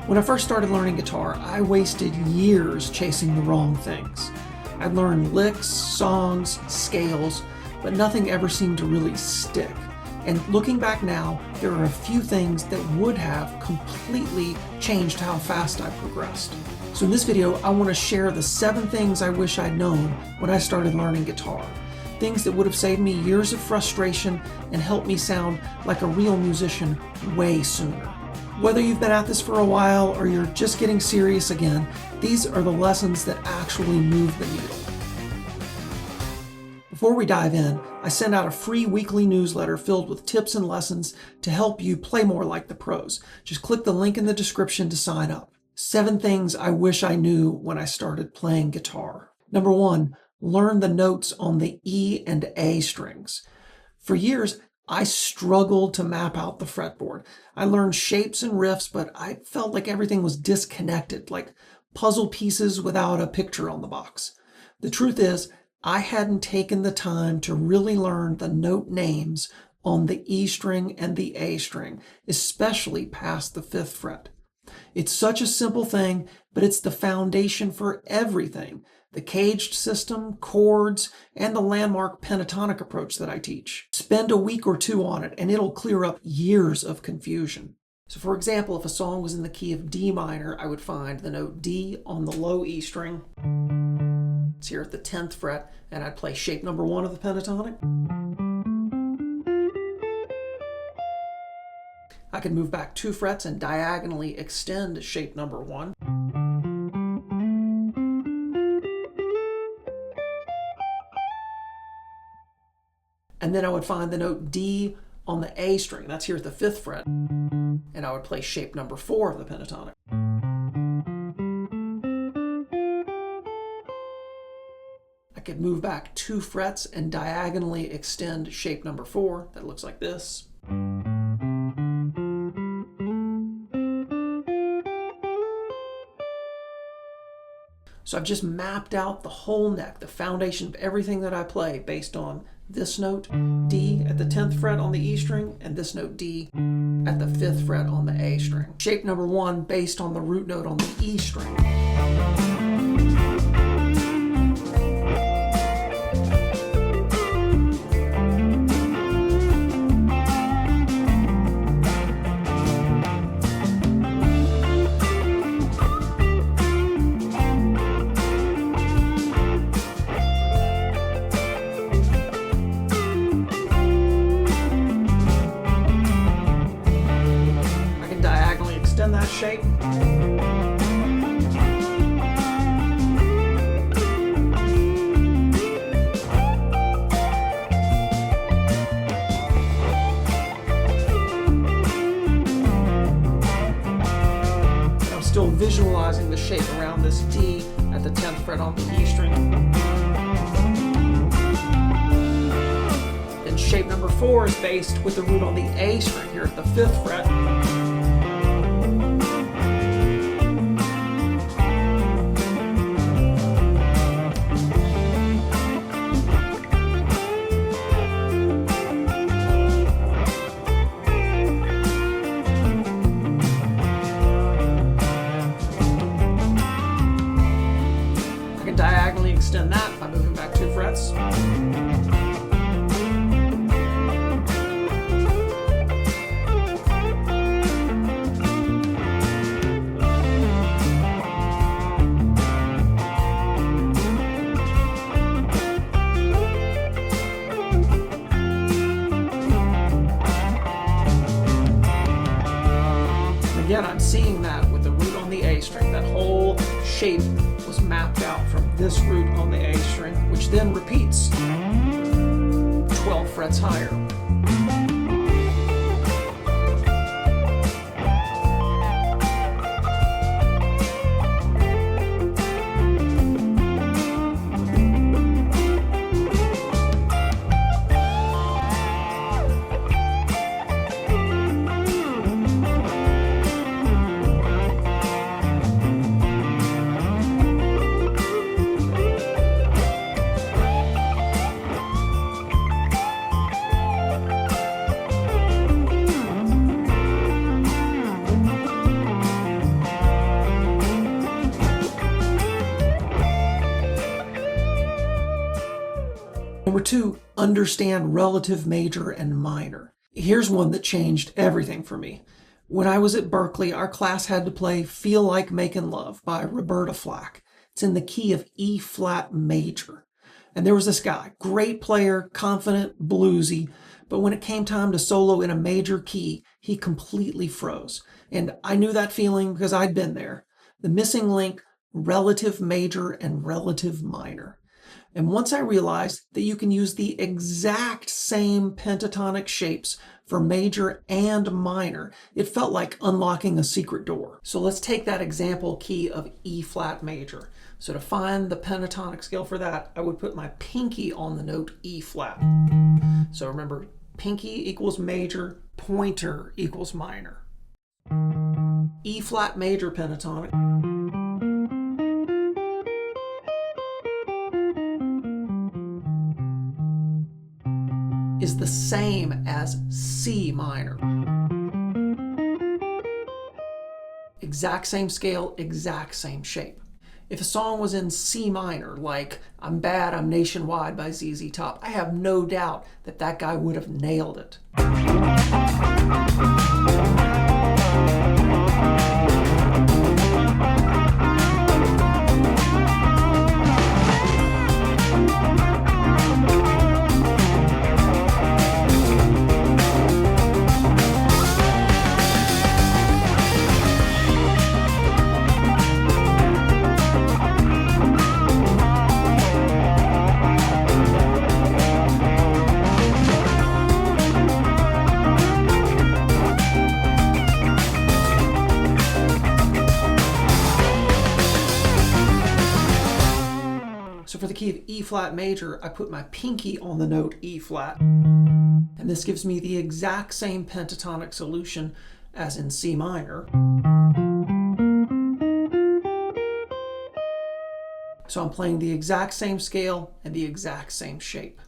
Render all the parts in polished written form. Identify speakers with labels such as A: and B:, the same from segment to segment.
A: When I first started learning guitar, I wasted years chasing the wrong things. I'd learn licks, songs, scales, but nothing ever seemed to really stick. And looking back now, there are a few things that would have completely changed how fast I progressed. So in this video, I want to share the 7 things I wish I'd known when I started learning guitar. Things that would have saved me years of frustration and helped me sound like a real musician way sooner. Whether you've been at this for a while or you're just getting serious again, these are the lessons that actually move the needle. Before we dive in, I send out a free weekly newsletter filled with tips and lessons to help you play more like the pros. Just click the link in the description to sign up. 7 things I wish I knew when I started playing guitar. Number 1, learn the notes on the E and A strings. For years, I struggled to map out the fretboard. I learned shapes and riffs, but I felt like everything was disconnected, like puzzle pieces without a picture on the box. The truth is, I hadn't taken the time to really learn the note names on the E string and the A string, especially past the 5th fret. It's such a simple thing, but it's the foundation for everything. The caged system, chords, and the landmark pentatonic approach that I teach. Spend a week or 2 on it and it'll clear up years of confusion. So for example, if a song was in the key of D minor, I would find the note D on the low E string. It's here at the 10th fret, and I'd play shape number 1 of the pentatonic. I could move back 2 frets and diagonally extend shape number 1. And then I would find the note D on the A string. That's here at the 5th fret. And I would play shape number 4 of the pentatonic. I could move back 2 frets and diagonally extend shape number 4. That looks like this. So I've just mapped out the whole neck, the foundation of everything that I play based on this note, D at the 10th fret on the E string, and this note D at the 5th fret on the A string. Shape number 1 based on the root note on the E string. Extend that shape. And I'm still visualizing the shape around this D at the 10th fret on the E string. Then shape number 4 is based with the root on the A string here at the 5th fret. Diagonally extend that by moving back 2 frets. Again, I'm seeing that with the root on the A string. That whole shape was mapped out from this root on the A string, which then repeats 12 frets higher. 2, understand relative major and minor. Here's one that changed everything for me. When I was at Berklee, our class had to play Feel Like Making Love by Roberta Flack. It's in the key of E flat major. And there was this guy, great player, confident, bluesy, but when it came time to solo in a major key, he completely froze. And I knew that feeling because I'd been there. The missing link, relative major and relative minor. And once I realized that you can use the exact same pentatonic shapes for major and minor, it felt like unlocking a secret door. So let's take that example key of E flat major. So to find the pentatonic scale for that, I would put my pinky on the note E flat. So remember, pinky equals major, pointer equals minor. E flat major pentatonic is the same as C minor. Exact same scale, exact same shape. If a song was in C minor, like I'm Bad, I'm Nationwide by ZZ Top, I have no doubt that that guy would have nailed it. So for the key of E flat major, I put my pinky on the note E flat. And this gives me the exact same pentatonic solution as in C minor. So I'm playing the exact same scale and the exact same shape.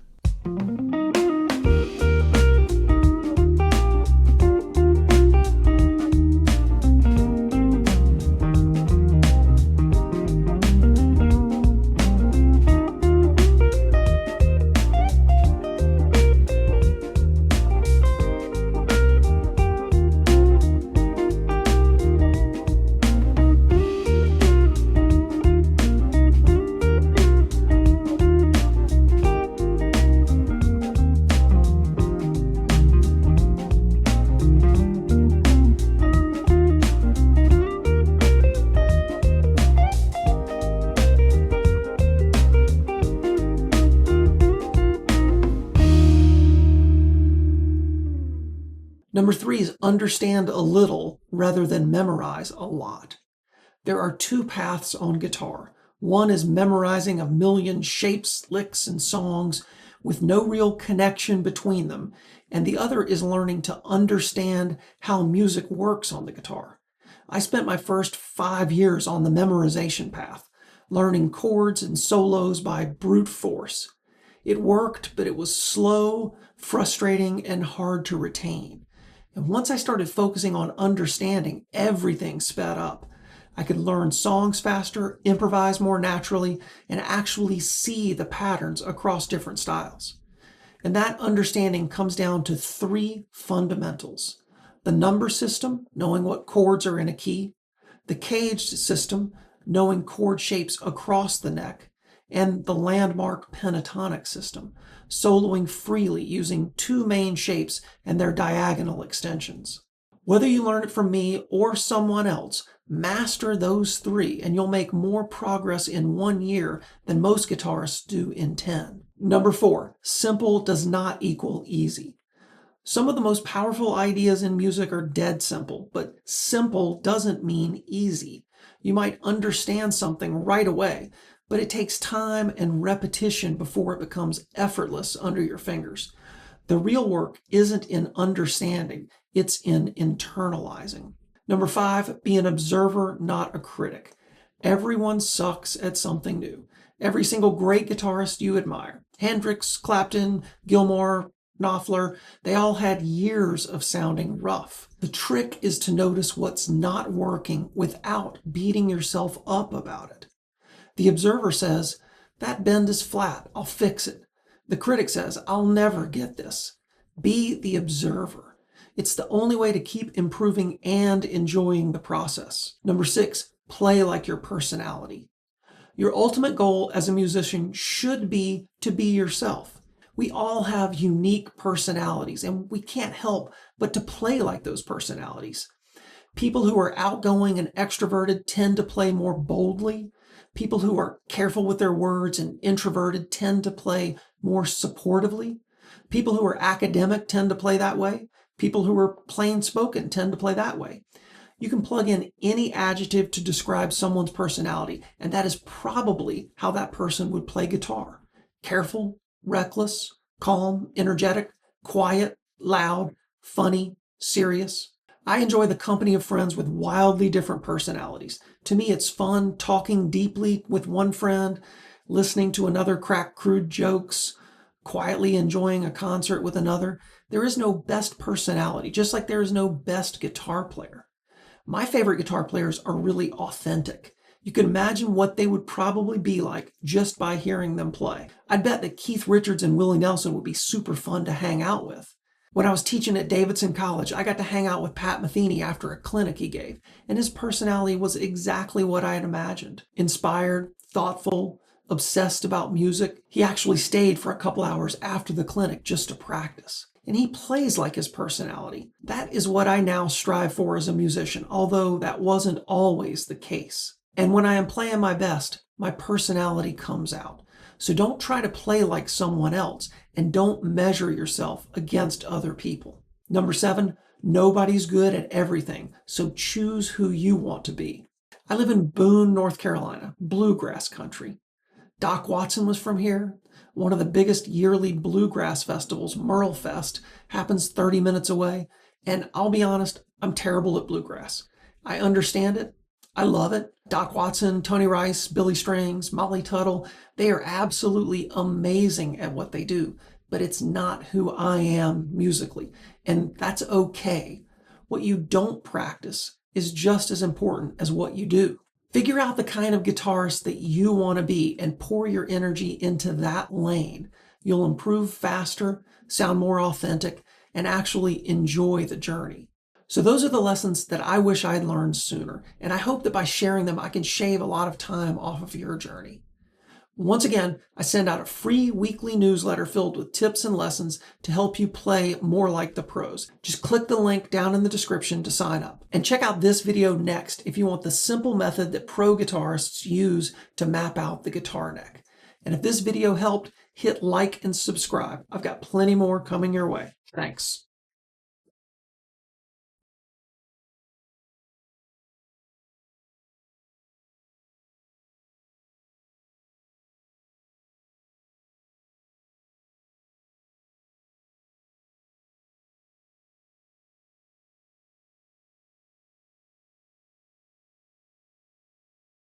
A: Number 3 is understand a little rather than memorize a lot. There are 2 paths on guitar. One is memorizing a million shapes, licks, and songs with no real connection between them, and the other is learning to understand how music works on the guitar. I spent my first 5 years on the memorization path, learning chords and solos by brute force. It worked, but it was slow, frustrating, and hard to retain. And once I started focusing on understanding, everything sped up. I could learn songs faster, improvise more naturally, and actually see the patterns across different styles. And that understanding comes down to 3 fundamentals. The number system, knowing what chords are in a key. The caged system, knowing chord shapes across the neck. And the landmark pentatonic system, soloing freely using 2 main shapes and their diagonal extensions. Whether you learn it from me or someone else, master those 3 and you'll make more progress in 1 year than most guitarists do in 10. Number 4, simple does not equal easy. Some of the most powerful ideas in music are dead simple, but simple doesn't mean easy. You might understand something right away, but it takes time and repetition before it becomes effortless under your fingers. The real work isn't in understanding, it's in internalizing. Number 5, be an observer, not a critic. Everyone sucks at something new. Every single great guitarist you admire, Hendrix, Clapton, Gilmour, Knopfler, they all had years of sounding rough. The trick is to notice what's not working without beating yourself up about it. The observer says, that bend is flat, I'll fix it. The critic says, I'll never get this. Be the observer. It's the only way to keep improving and enjoying the process. Number 6, play like your personality. Your ultimate goal as a musician should be to be yourself. We all have unique personalities, and we can't help but to play like those personalities. People who are outgoing and extroverted tend to play more boldly. People who are careful with their words and introverted tend to play more supportively. People who are academic tend to play that way. People who are plain spoken tend to play that way. You can plug in any adjective to describe someone's personality, and that is probably how that person would play guitar. Careful, reckless, calm, energetic, quiet, loud, funny, serious. I enjoy the company of friends with wildly different personalities. To me, it's fun talking deeply with one friend, listening to another crack crude jokes, quietly enjoying a concert with another. There is no best personality, just like there is no best guitar player. My favorite guitar players are really authentic. You can imagine what they would probably be like just by hearing them play. I'd bet that Keith Richards and Willie Nelson would be super fun to hang out with. When I was teaching at Davidson College, I got to hang out with Pat Metheny after a clinic he gave, and his personality was exactly what I had imagined. Inspired, thoughtful, obsessed about music. He actually stayed for a couple hours after the clinic just to practice. And he plays like his personality. That is what I now strive for as a musician, although that wasn't always the case. And when I am playing my best, my personality comes out. So don't try to play like someone else, and don't measure yourself against other people. Number 7, nobody's good at everything, so choose who you want to be. I live in Boone, North Carolina, bluegrass country. Doc Watson was from here. One of the biggest yearly bluegrass festivals, Merle Fest, happens 30 minutes away. And I'll be honest, I'm terrible at bluegrass. I understand it. I love it. Doc Watson, Tony Rice, Billy Strings, Molly Tuttle, they are absolutely amazing at what they do, but it's not who I am musically, and that's okay. What you don't practice is just as important as what you do. Figure out the kind of guitarist that you want to be and pour your energy into that lane. You'll improve faster, sound more authentic, and actually enjoy the journey. So those are the lessons that I wish I'd learned sooner, and I hope that by sharing them, I can shave a lot of time off of your journey. Once again, I send out a free weekly newsletter filled with tips and lessons to help you play more like the pros. Just click the link down in the description to sign up. And check out this video next if you want the simple method that pro guitarists use to map out the guitar neck. And if this video helped, hit like and subscribe. I've got plenty more coming your way. Thanks.